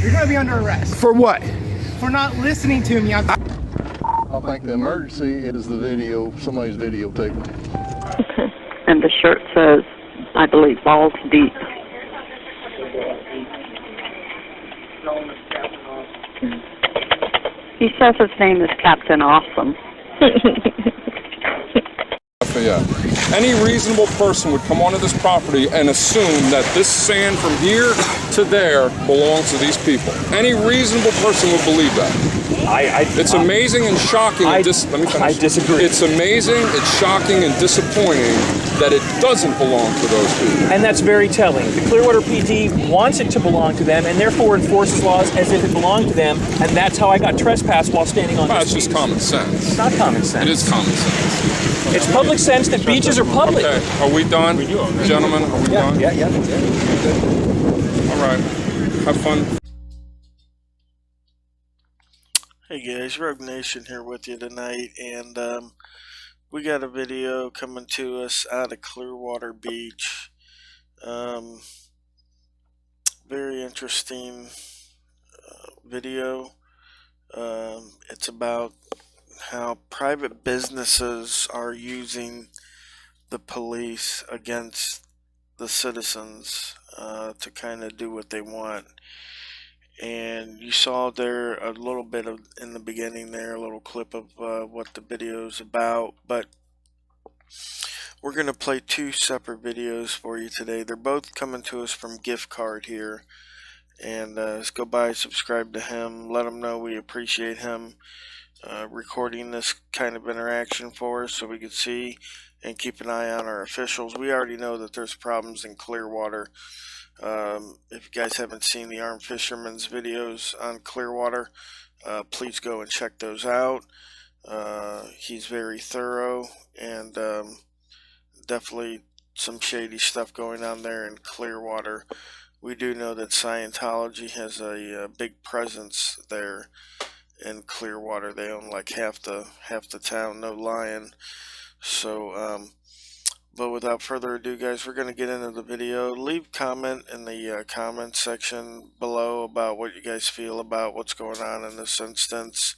You're going to be under arrest. For what? For not listening to me. I think the emergency is the video, somebody's videotaping. Okay. And the shirt says, I believe, balls deep. He says his name is Captain Awesome. Yeah. Any reasonable person would come onto this property and assume that this sand from here to there belongs to these people. Any reasonable person would believe that. It's amazing and shocking. Let me finish. I disagree. It's amazing, it's shocking and disappointing that it doesn't belong to those people. And that's very telling. The Clearwater PD wants it to belong to them and therefore enforces laws as if it belonged to them, and that's how I got trespassed while standing on That's just common sense. It's not common sense. It is common sense. It's public sense that beaches are public. Okay, are we done? Gentlemen, are we done? Yeah. All right, have fun. Hey guys, Rogue Nation here with you tonight, and we got a video coming to us out of Clearwater Beach. Very interesting video. It's about how private businesses are using the police against the citizens to kind of do what they want. And you saw there a little bit of in the beginning there, a little clip of what the video is about, but we're going to play two separate videos for you today. They're both coming to us from Gift Card here, and let's go by, subscribe to him, let him know we appreciate him recording this kind of interaction for us so we can see and keep an eye on our officials. We already know that there's problems in Clearwater. If you guys haven't seen the Armed Fisherman's videos on Clearwater, please go and check those out. He's very thorough, and definitely some shady stuff going on there in Clearwater. We do know that Scientology has a big presence there in Clearwater. They own like half the town, no lying. So but without further ado, guys, we're going to get into the video. Leave comment in the comment section below about what you guys feel about what's going on in this instance,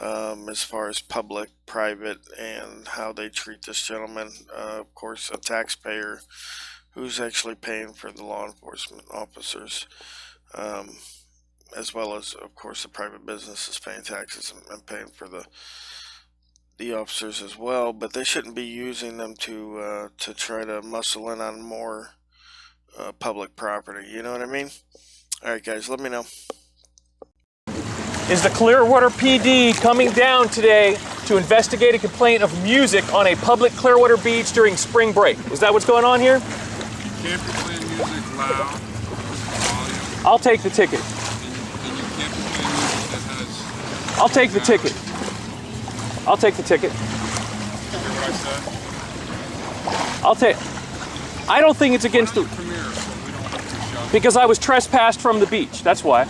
as far as public, private, and how they treat this gentleman. Of course, a taxpayer who's actually paying for the law enforcement officers, as well as, of course, the private business is paying taxes and paying for the officers as well, but they shouldn't be using them to try to muscle in on more public property. You know what I mean? All right, guys, let me know. Is the Clearwater PD coming down today to investigate a complaint of music on a public Clearwater beach during spring break? Is that what's going on here? You can't be playing music loud, volume. I'll take the ticket. And you can't be playing music that has... I'll take the ticket. I'll take the ticket. You hear what I said? I'll take. I don't think it's against the. Because I was trespassed from the beach. That's why.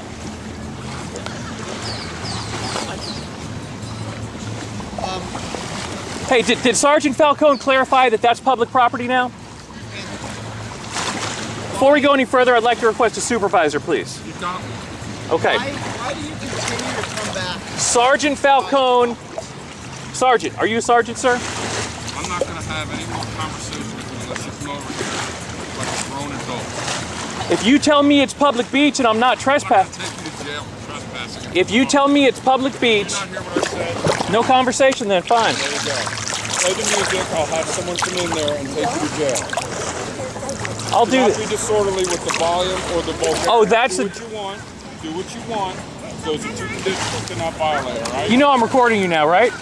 Hey, did Sergeant Falcone clarify that that's public property now? Before we go any further, I'd like to request a supervisor, please. You got me. Okay. Why do you continue to come back? Sergeant Falcone. Sergeant, are you a sergeant, sir? I'm not going to have any more conversation with you unless you come over here like a grown adult. If you tell me it's public beach and I'm not trespassing. I'm going to take you to jail for trespassing. If you tell me it's public beach. Did you not hear what I said? No conversation then, fine. There you go. Play the music, I'll have someone come in there and take you to jail. I'll do not this. be disorderly with the volume or the vulgarity. Oh, that's do what you want. Do what you want. Those are two conditions you cannot violate, all right? You know I'm recording you now, right?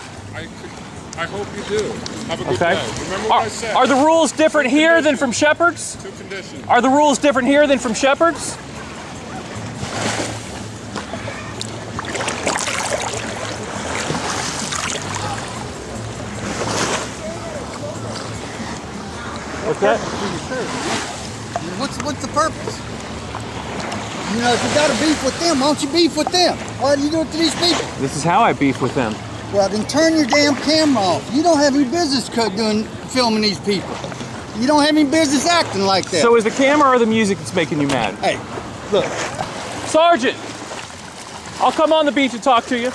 I hope you do. Have a good Okay. day. Remember what I said. Are the rules different here than from Shepherd's? Two conditions. Are the rules different here than from Shepherd's? What's that? What's the purpose? You know, if you got a beef with them, why don't you beef with them? Why do you do it to these people? This is how I beef with them. Well, then turn your damn camera off. You don't have any business filming these people. You don't have any business acting like that. So is the camera or the music that's making you mad? Hey, look. Sergeant, I'll come on the beach and talk to you.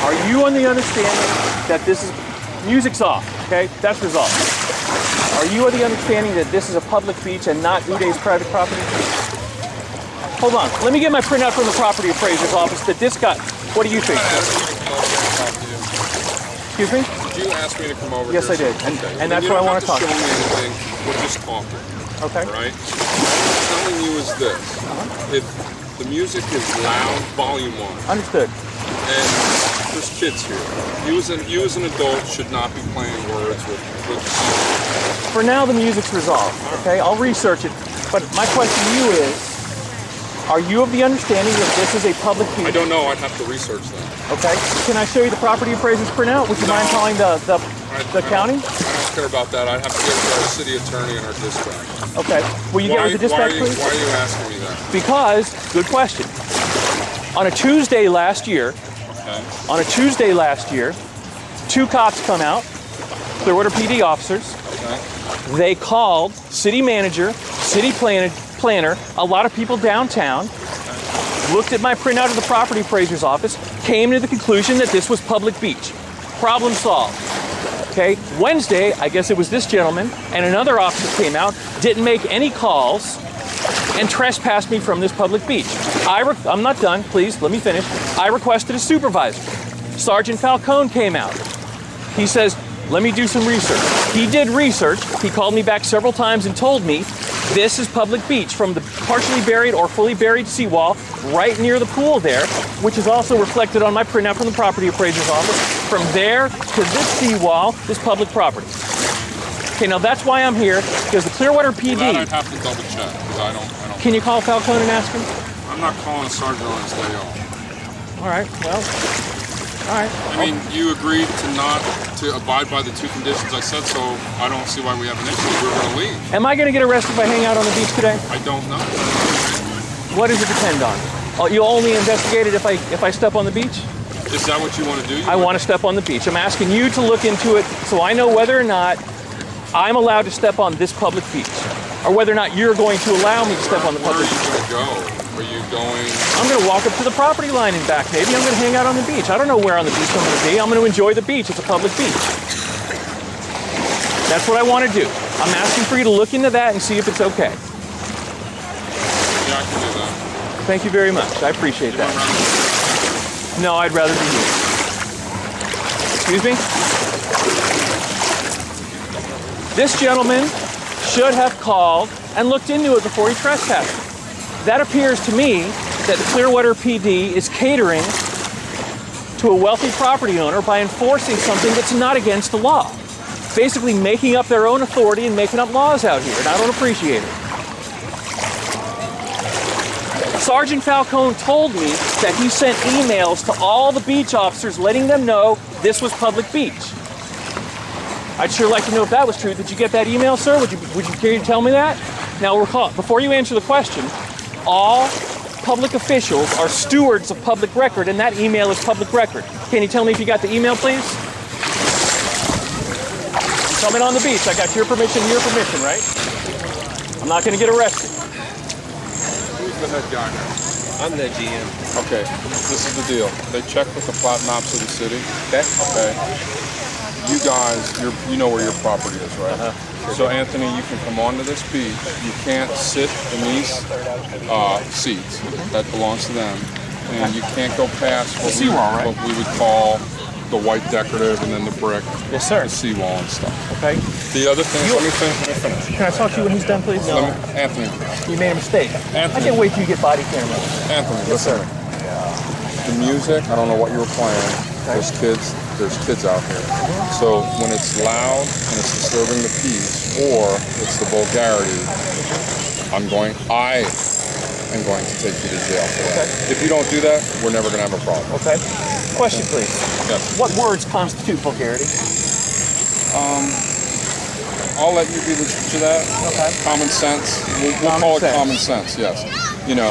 Are you on the understanding that this is, music's off, okay? That's resolved. Are you on the understanding that this is a public beach and not Uday's private property? Hold on, let me get my printout from the property appraiser's office that this got, what do you think? Excuse me? Did you ask me to come over Yes, here? I did, Okay. and that's what I want to talk You about. don't have to show me anything, we're just talking. Okay. Right? What I'm telling you is this. If the music is loud, volume on. Understood. And there's kids here. You as an adult should not be playing words with For now, the music's resolved, okay? I'll research it. But my question to you is, are you of the understanding that this is a public beach? I don't know. I'd have to research that. Okay. Can I show you the property appraiser's printout? Would you mind calling the county? I don't care about that. I'd have to get with our city attorney and our dispatch. Okay. Will you get with the dispatch, please? Why are you asking me that? Because, good question. On a Tuesday last year, two cops come out, Clearwater PD officers. Okay. They called city manager, city planner, a lot of people downtown, looked at my printout of the property appraiser's office, came to the conclusion that this was public beach. Problem solved. Okay, Wednesday, I guess it was this gentleman and another officer came out, didn't make any calls, and trespassed me from this public beach. I'm not done, please, let me finish. I requested a supervisor. Sergeant Falcone came out. He says, let me do some research. He did research. He called me back several times and told me this is public beach from the partially buried or fully buried seawall right near the pool there, which is also reflected on my printout from the property appraiser's office. From there to this seawall is public property. Okay, now that's why I'm here, because the Clearwater PD... Well, that I'd have to double check, because I don't... Can you call Falcone and ask him? I'm not calling a sergeant on his day off. All right, well, all right. I mean, you agreed to abide by the two conditions I said, so I don't see why we have an issue. We're going to leave. Am I going to get arrested if I hang out on the beach today? I don't know. What does it depend on? Oh, you'll only investigate it if I step on the beach? Is that what you want to do? I want to step on the beach. I'm asking you to look into it so I know whether or not I'm allowed to step on this public beach, or whether or not you're going to allow me to step on the public beach. Where are you going to go? Are you going... I'm going to walk up to the property line and back, maybe. I'm going to hang out on the beach. I don't know where on the beach I'm going to be. I'm going to enjoy the beach. It's a public beach. That's what I want to do. I'm asking for you to look into that and see if it's okay. Yeah, I can do that. Thank you very much. I appreciate that. No, I'd rather be here. Excuse me? This gentleman should have called and looked into it before he trespassed. That appears to me that the Clearwater PD is catering to a wealthy property owner by enforcing something that's not against the law. Basically making up their own authority and making up laws out here, and I don't appreciate it. Sergeant Falcone told me that he sent emails to all the beach officers letting them know this was public beach. I'd sure like to know if that was true. Did you get that email, sir? Would you care to tell me that? Now, before you answer the question, all public officials are stewards of public record, and that email is public record. Can you tell me if you got the email, please? Coming on the beach. I got your permission, right? I'm not going to get arrested. Who's the head guy now? I'm the GM. Okay, this is the deal. They checked with the plat maps of the city. Okay. You guys, you know where your property is, right? So Anthony, you can come onto this beach. You can't sit in these seats. That belongs to them. And you can't go past what we would call the white decorative and then the brick. Yes, sir. The seawall and stuff. Okay. The other thing, let me finish. Can I talk to you when he's done, please? No. Anthony. You made a mistake. Anthony. I can't wait till you get body camera. Anthony, Yes, listen. sir. The music, I don't know what you were playing. There's kids out here. So when it's loud and it's disturbing the peace, or it's the vulgarity, I'm going to take you to jail for that. Okay. If you don't do that, we're never going to have a problem. Okay. Question, please. Yes. What words constitute vulgarity? I'll let you be the judge of that. Okay. Common sense. We'll call it common sense. Yes. You know,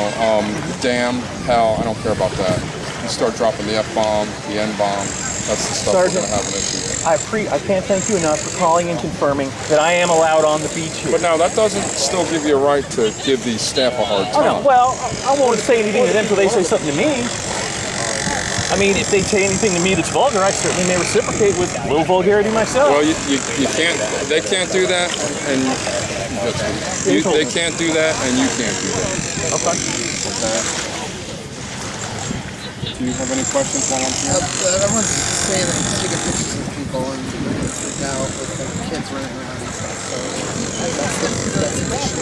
damn, hell, I don't care about that. You start dropping the F-bomb, the N-bomb. That's the stuff Sergeant, we're gonna have an issue with. I can't thank you enough for calling and confirming that I am allowed on the beach here. But now that doesn't still give you a right to give the staff a hard time. Oh no, well, I won't say anything to them until they say something to me. I mean, if they say anything to me that's vulgar, I certainly may reciprocate with a little vulgarity myself. Well, you can't. They can't do that, and they can't do that, and you can't do that. Okay. Do you have any questions while I'm here? I wanted to say that I'm taking pictures of people and now with the kids running around and stuff. So that's an issue.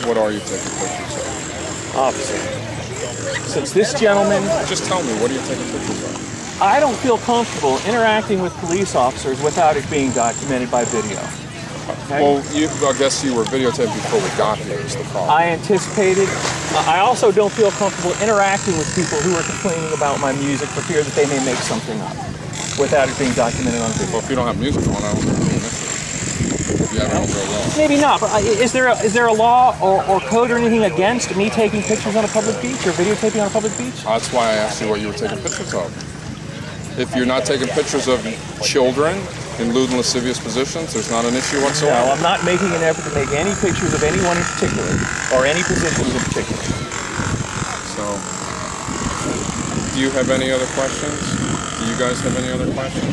What are you taking pictures of? Officer, since this gentleman... Just tell me, what are you taking pictures of? I don't feel comfortable interacting with police officers without it being documented by video. Okay? Well, I guess you were videotaped before we got here is the problem. I anticipated. I also don't feel comfortable interacting with people who are complaining about my music for fear that they may make something up without it being documented on video. Well, if you don't have music on, I don't think it's an issue. If you have it on real well. Maybe not, but is there a law or code or anything against me taking pictures on a public beach or videotaping on a public beach? That's why I asked you what you were taking pictures of. If you're not taking pictures of children in lewd and lascivious positions, there's not an issue whatsoever. No, I'm not making an effort to make any pictures of anyone in particular or any positions in particular. So, do you have any other questions? Do you guys have any other questions?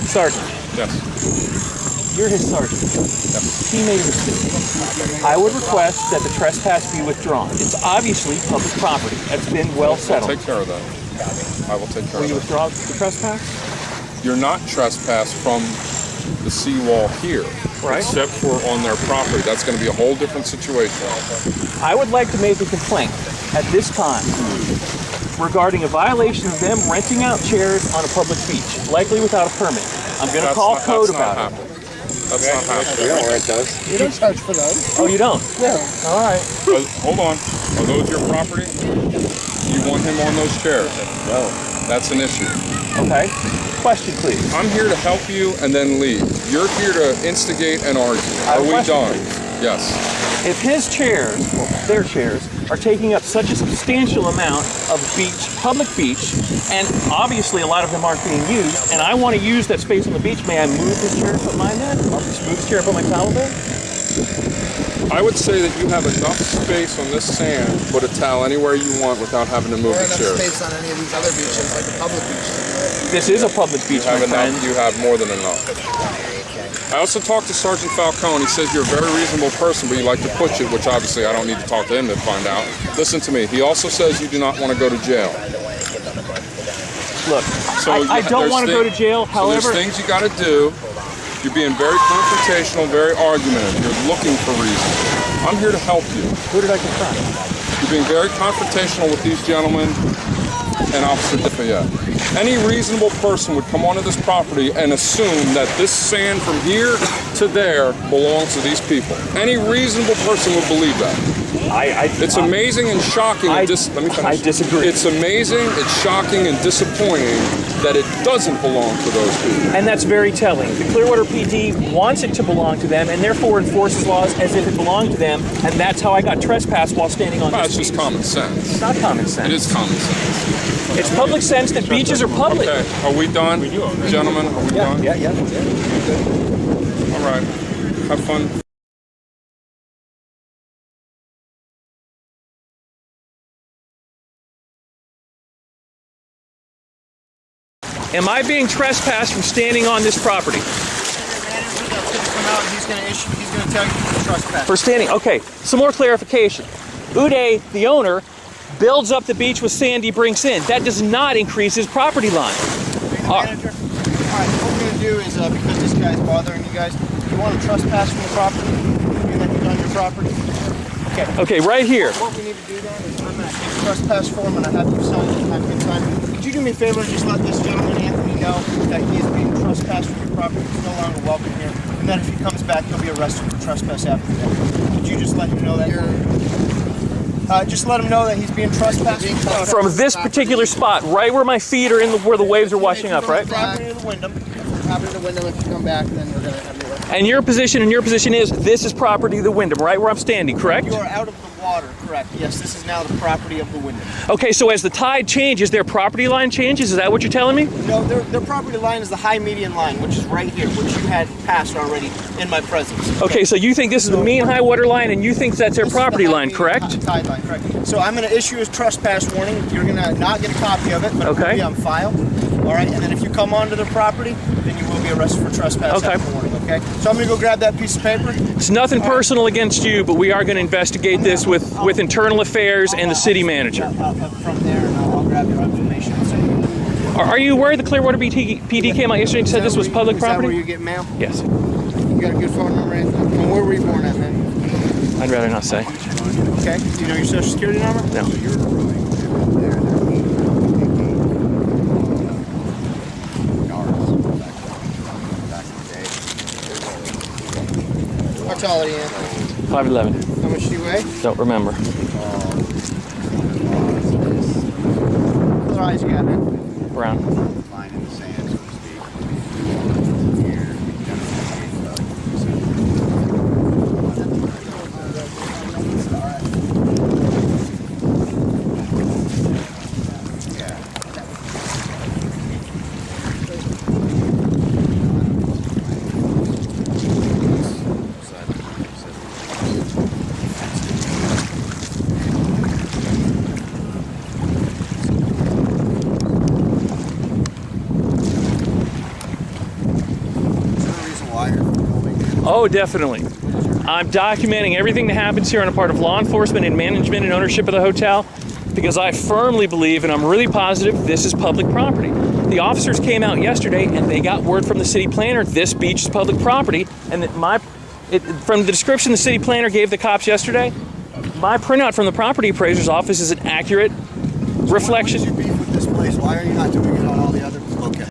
Sergeant. Yes. You're his sergeant. Yep. He made a mistake. I would request that the trespass be withdrawn. It's obviously public property. That's been well settled. I'll take care of that. I will take care Will you of that. withdraw the trespass? You're not trespassed from the seawall here, Right. except for on their property. That's going to be a whole different situation. I would like to make a complaint at this time regarding a violation of them renting out chairs on a public beach, likely without a permit. I'm going to call code about it. That's not happening. We don't rent those. We don't charge for those. Oh, you don't? No. All right. Hold on. Are those your property? You want him on those chairs? No. That's an issue. Okay. Question, please. I'm here to help you and then leave. You're here to instigate and argue. Are we done? Yes. If his chairs, well, their chairs, are taking up such a substantial amount of public beach, and obviously a lot of them aren't being used, and I want to use that space on the beach, may I move this chair and put mine there? I'll just move the chair and put my towel there? I would say that you have enough space on this sand to put a towel anywhere you want without having to move Or the enough chair. space on any of these other beaches, like the public beaches. This is a public beach, my friend. You have more than enough. I also talked to Sergeant Falcone. He says you're a very reasonable person, but you like to push it, which obviously I don't need to talk to him to find out. Listen to me. He also says you do not want to go to jail. Look, I don't want to go to jail, however... So there's things you got to do. You're being very confrontational, very argumentative. You're looking for reasons. I'm here to help you. Who did I confront? You're being very confrontational with these gentlemen and Officer Diffayette. Any reasonable person would come onto this property and assume that this sand from here to there belongs to these people. Any reasonable person would believe that. It's amazing and shocking. Let me finish. I disagree. It's amazing, it's shocking and disappointing that it doesn't belong to those people. And that's very telling. The Clearwater PD wants it to belong to them and therefore enforces laws as if it belonged to them, and that's how I got trespassed while standing on Well, this it's just beach. common sense. It's not common sense. It is common sense. It's public sense that beaches are public. Okay, are we done? Gentlemen, are we done? Yeah. All right, have fun. Am I being trespassed from standing on this property? He's going to tell you to trespass. For standing, okay, some more clarification. Uday, the owner, builds up the beach with sand he brings in. That does not increase his property line. Manager? All right, what we're going to do is, because this guy's bothering you guys, you want to trespass from the property, and then he's on your property? Okay, right here. What we need to do then is I'm going to take a trespass form and I have you sign it time to time. Could you do me a favor and just let this gentleman, Anthony, know that he is being trespassed from your property, he's no longer welcome here, and that if he comes back, he'll be arrested for trespass after that. Could you just let him know that? Just let him know that he's being trespassed. From this particular spot, right where my feet are in where the waves are washing up, right? Property of the Wyndham. Property of the Wyndham. If you come back, then we're gonna have you. And your position is this is property of the Wyndham, right where I'm standing, correct? You are out of the water, correct. Yes, this is now the property of the Wyndham. Okay, so as the tide changes, their property line changes? Is that what you're telling me? No, their property line is the high median line, which is right here, which you had passed already in my presence. Okay, so you think this is the mean high water line, and you think that's their property line, correct? Tide line, correct. So I'm going to issue a trespass warning. You're going to not get a copy of it, but it will be on file. All right, and then if you come onto their property, then you will be arrested for trespass after warning, okay? So I'm going to go grab that piece of paper. It's nothing personal against you, but we are going to investigate this with internal affairs and the city manager. From there, and I'll grab your information. Are you aware the Clearwater PD came out yesterday and said this was public property? Is that where you get mail? Yes. You got a good phone number, Anthony? And where were you born at, man? I'd rather not say. Okay. Do you know your social security number? No. How tall are you, Anthony? 5'11". How much do you weigh? Don't remember. What color eyes you got, man? Brown. Oh, definitely. I'm documenting everything that happens here on a part of law enforcement and management and ownership of the hotel because I firmly believe, and I'm really positive, this is public property. The officers came out yesterday and they got word from the city planner this beach is public property, and that from the description the city planner gave the cops yesterday, my printout from the property appraiser's office is an accurate reflection. What is your beef with this place? Why are you not doing it on all the other? Okay.